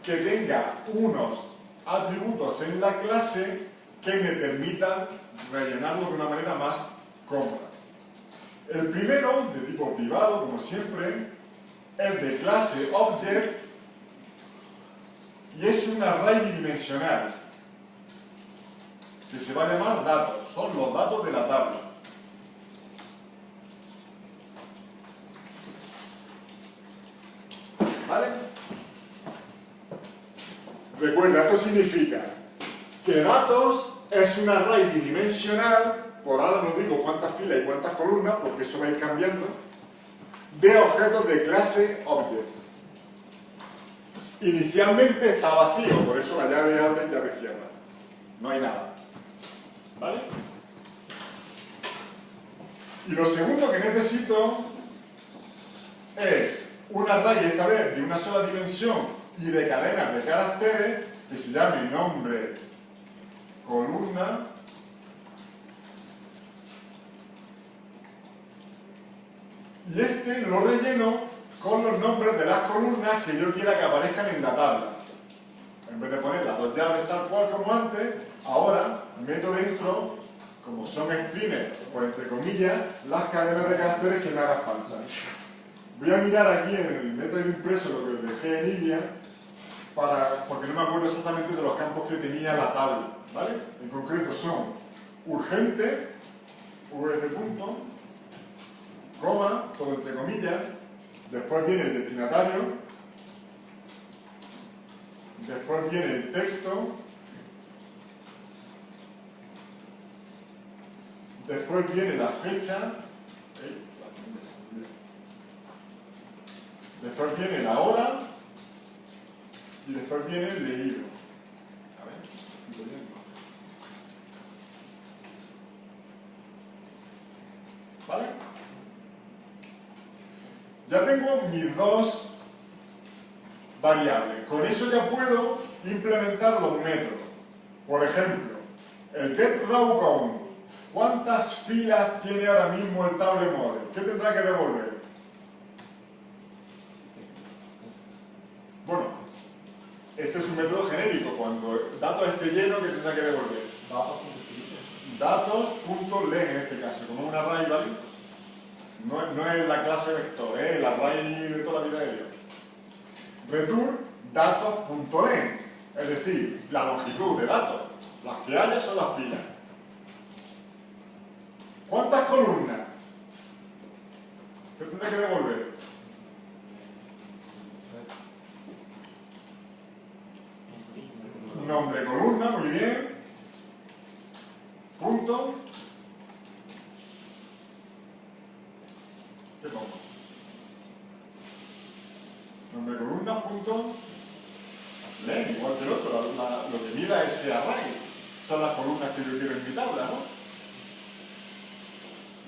que tenga unos atributos en la clase que me permitan rellenarlos de una manera más cómoda. El primero, de tipo privado, como siempre, es de clase Object y es un array bidimensional que se va a llamar datos. Son los datos de la tabla. ¿Vale? Recuerda, esto significa que datos es un array bidimensional, por ahora no digo cuántas filas y cuántas columnas, porque eso va a ir cambiando, de objetos de clase Object. Inicialmente está vacío, por eso la llave abre y llave cierra. No hay nada. ¿Vale? Y lo segundo que necesito es un array, esta vez de una sola dimensión y de cadenas de caracteres, que se llame nombre, columna, y este lo relleno con los nombres de las columnas que yo quiera que aparezcan en la tabla. En vez de poner las 2 llaves tal cual como antes, ahora meto dentro, como son strings, pues entre comillas, las cadenas de caracteres que me haga falta. Voy a mirar aquí en el método impreso lo que os dejé en Ilia, porque no me acuerdo exactamente de los campos que tenía la tabla, ¿vale? En concreto son urgente, punto, coma, todo entre comillas, después viene el destinatario, después viene el texto, después viene la fecha, después viene la hora y después viene el leído. A ver, ¿vale? Ya tengo mis 2 variables. Con eso ya puedo implementar los métodos. Por ejemplo, el getRawCount. ¿Cuántas filas tiene ahora mismo el table model? ¿Qué tendrá que devolver? Bueno, este es un método genérico. Cuando el dato esté lleno, ¿qué tendrá que devolver? Datos.len en este caso, como un array, ¿vale? No es la clase vector, es el array de toda la vida de Dios. Return datos.len, es decir, la longitud de datos. Las que haya son las filas. ¿Cuántas columnas? ¿Qué tendrá que devolver? Nombre columna, muy bien. Punto. ¿Qué pongo? Nombre columna, punto. Len, igual que el otro, lo que mida ese array. Son las columnas que yo quiero en mi tabla, ¿no?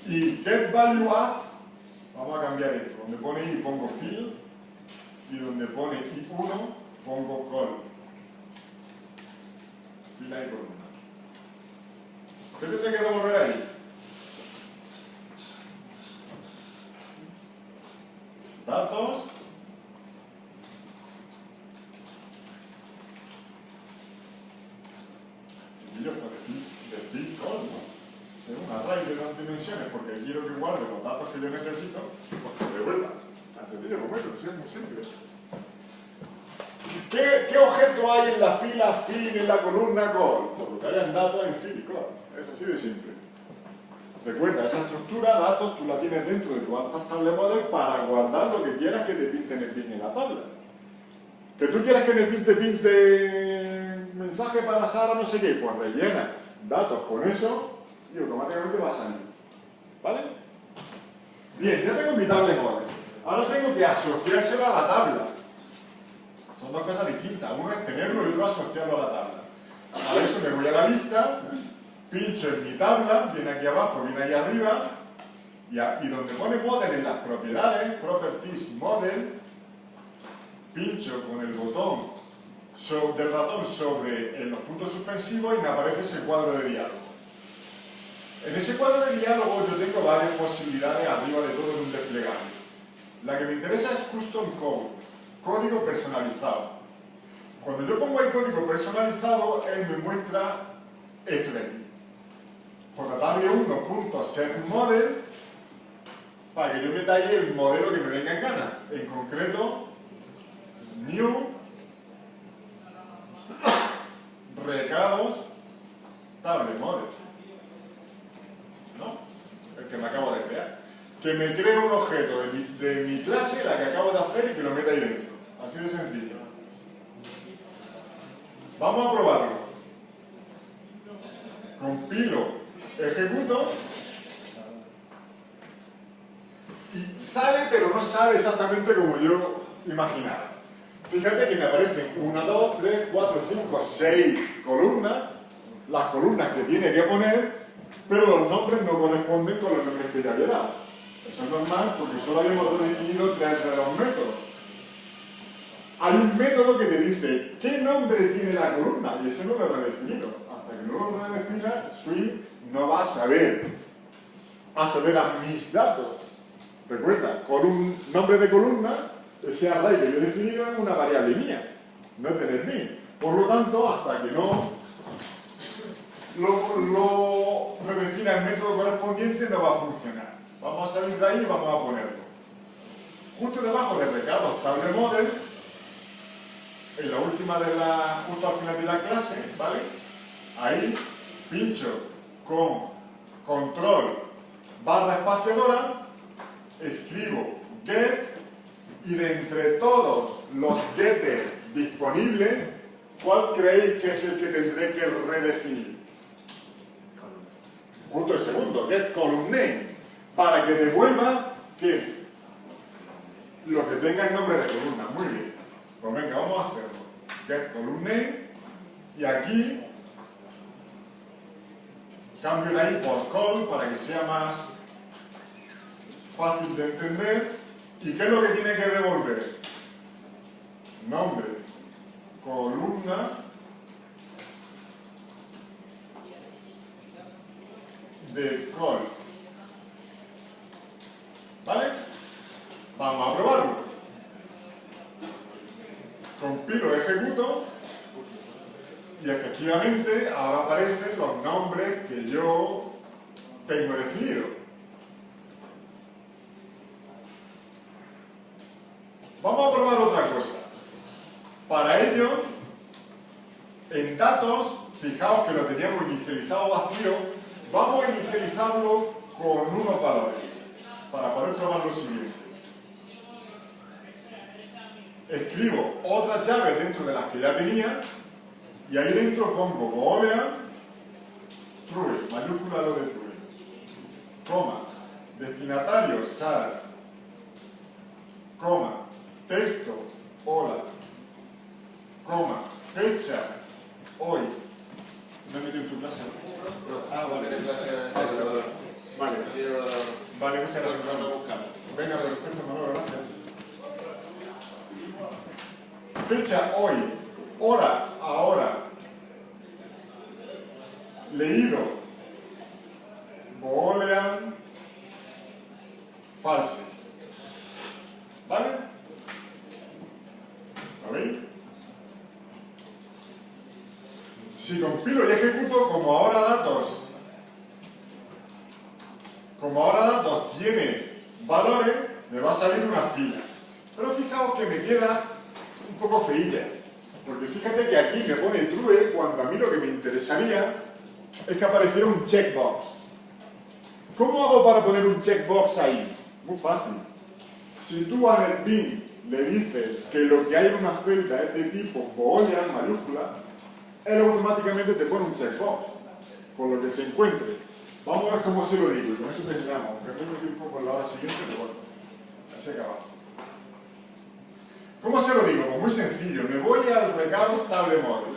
Y getValueAdd, vamos a cambiar esto. Donde pone I pongo fill y donde pone I1 pongo col. Fila y columna. ¿Qué tendré que devolver ahí? Datos. Chiquillos, pues de fill col, ¿no? Un array de 2 dimensiones porque quiero que guarde los datos que yo necesito, pues que devuelva. sencillo como eso, sí, es muy simple. ¿Qué objeto hay en la fila fin en la columna col? Por lo que hayan datos en fin y col. Es así de simple. Recuerda, esa estructura, datos, tú la tienes dentro de tu Table Model para guardar lo que quieras que te pinte en el pin en la tabla. Que tú quieras que en el pin te pinte mensaje para Sara, no sé qué, pues rellena datos con eso y automáticamente va a salir. ¿Vale? Bien, ya tengo mi Table Model. Ahora tengo que asociárselo a la tabla. Son dos cosas distintas. Uno es tenerlo y otro asociarlo a la tabla. Para eso me voy a la vista, pincho en mi tabla, viene aquí abajo, viene ahí arriba, y donde pone Model en las propiedades, Properties Model, pincho con el botón del ratón sobre los puntos suspensivos y me aparece ese cuadro de diálogo. En ese cuadro de diálogo yo tengo varias posibilidades arriba de todo en un desplegable. La que me interesa es Custom Code, código personalizado. Cuando yo pongo ahí código personalizado, él me muestra esto de aquí. jtable1.setModel para que yo meta ahí el modelo que me venga en gana. En concreto, new recados table model. ¿No? El que me acabo de crear. Que me cree un objeto de mi clase, la que acabo de hacer, y que lo meta ahí dentro. Así de sencillo. Vamos a probarlo. Compilo, ejecuto. Y sale, pero no sale exactamente como yo imaginaba. Fíjate que me aparecen 1, 2, 3, 4, 5, 6 columnas. Las columnas que tiene que poner, pero los nombres no corresponden con los nombres que ya había dado. Eso es normal porque solo habíamos redefinido 3 de los métodos. Hay un método que te dice qué nombre tiene la columna y ese no lo he redefinido. Hasta que no lo redefina, Swing no va a saber acceder a mis datos. Recuerda, nombre de columna, ese array que yo he definido es una variable mía, no es del mí. Por lo tanto, hasta que no lo redefina el método correspondiente, no va a funcionar. Vamos a salir de ahí y vamos a ponerlo. Justo debajo de recados Table Model, en la última justo al final de la clase, ¿vale? Ahí pincho con control barra espaciadora, escribo get y de entre todos los getters disponibles, ¿cuál creéis que es el que tendré que redefinir? Justo el segundo, get column name, para que devuelva ¿qué? Lo que tenga el nombre de columna. Muy bien. Pues venga, vamos a hacerlo. Get column name y aquí cambio la i por col para que sea más fácil de entender. ¿Y qué es lo que tiene que devolver? Nombre, columna de col. ¿Vale? Vamos a probarlo. Compilo, ejecuto y efectivamente ahora aparecen los nombres que yo tengo definidos. Vamos a probar otra cosa. Para ello, en datos, fijaos que lo teníamos inicializado vacío, vamos a inicializarlo con unos valores para poder probar lo siguiente. Escribo otras llaves dentro de las que ya tenía y ahí dentro pongo boolean true, mayúscula lo de true, coma, destinatario Sara, coma, texto hola, coma, fecha hoy. ¿No he metido en tu clase? Ah, vale. Vale. Vale, muchas gracias. Venga, perfecto, Manolo, gracias. Fecha hoy, hora ahora, leído, boolean, false. ¿Vale? ¿Lo veis? Si compilo y ejecuto, como ahora datos tiene valores, me va a salir una fila. Pero fijaos que me queda un poco feilla, porque fíjate que aquí me pone true cuando a mí lo que me interesaría es que apareciera un checkbox. ¿Cómo hago para poner un checkbox ahí? Muy fácil. Si tú a NetBeans le dices que lo que hay en una celda es de tipo boolean mayúscula, él automáticamente te pone un checkbox con lo que se encuentre. Vamos a ver cómo se lo digo y con eso terminamos. Aunque tengo que ir un poco en la hora siguiente, pero bueno, así acabamos. ¿Cómo se lo digo? Pues muy sencillo. Me voy al recado Stable Model.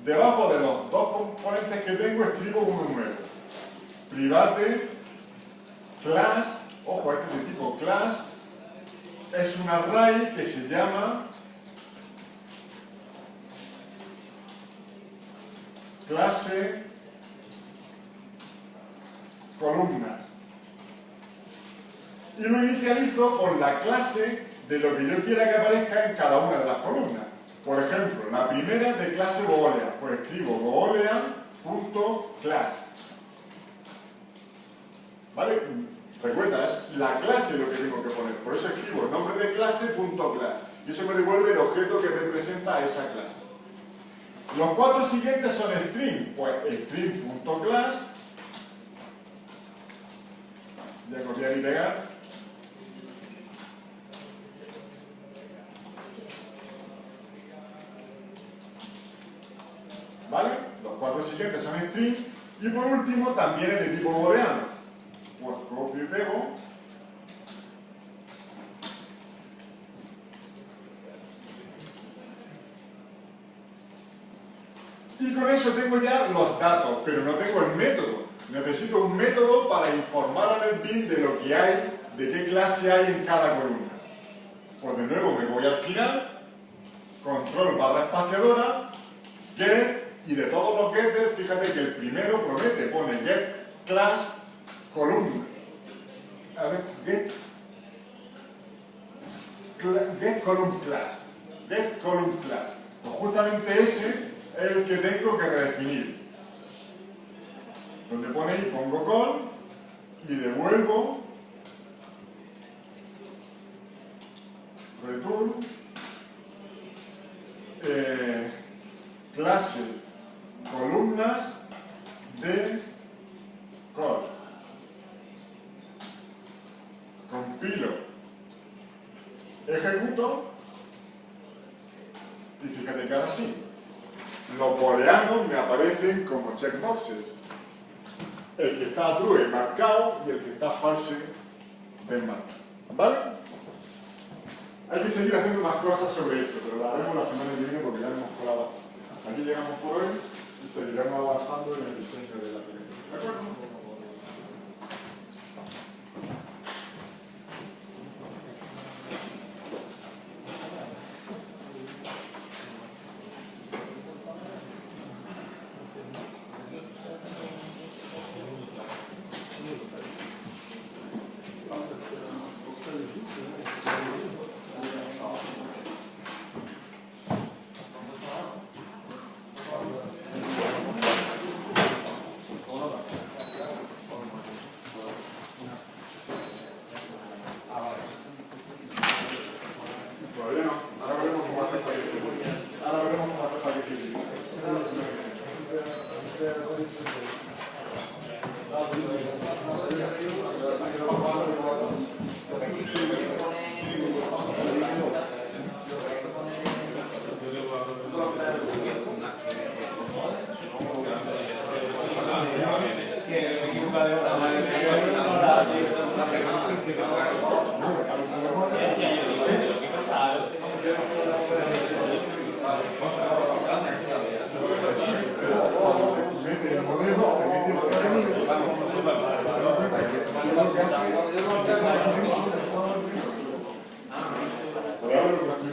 Debajo de los dos componentes que tengo escribo uno nuevo. Private class, ojo, este es de tipo class, es un array que se llama clase columnas. Y lo inicializo con la clase de lo que yo quiera que aparezca en cada una de las columnas. Por ejemplo, la primera es de clase boolean, pues escribo boolean.class. ¿Vale? Recuerda, es la clase lo que tengo que poner. Por eso escribo el nombre de clase.class. Y eso me devuelve el objeto que representa a esa clase. Los cuatro siguientes son string. Pues string.class. Voy a copiar y pegar. ¿Vale? Los cuatro siguientes son string. Y por último también es de tipo booleano. Pues copio y pego. Y con eso tengo ya los datos, pero no tengo el método. Necesito un método para informar a NetBeans de lo que hay, de qué clase hay en cada columna. Pues de nuevo me voy al final, control barra espaciadora, get, y de todos los getters, fíjate que el primero promete, pone get class columna. A ver, get column class. Get column class. Pues justamente ese es el que tengo que redefinir. Donde pone ahí, pongo call y devuelvo return clase columnas de call. Compilo, ejecuto y fíjate que ahora sí, los booleanos me aparecen como checkboxes. El que está true marcado y el que está false desmarcado. ¿Vale? Hay que seguir haciendo más cosas sobre esto, pero lo haremos la semana que viene porque ya hemos colado bastante. Aquí llegamos por hoy y seguiremos avanzando en el diseño de la aplicación. ¿De acuerdo?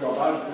Aparte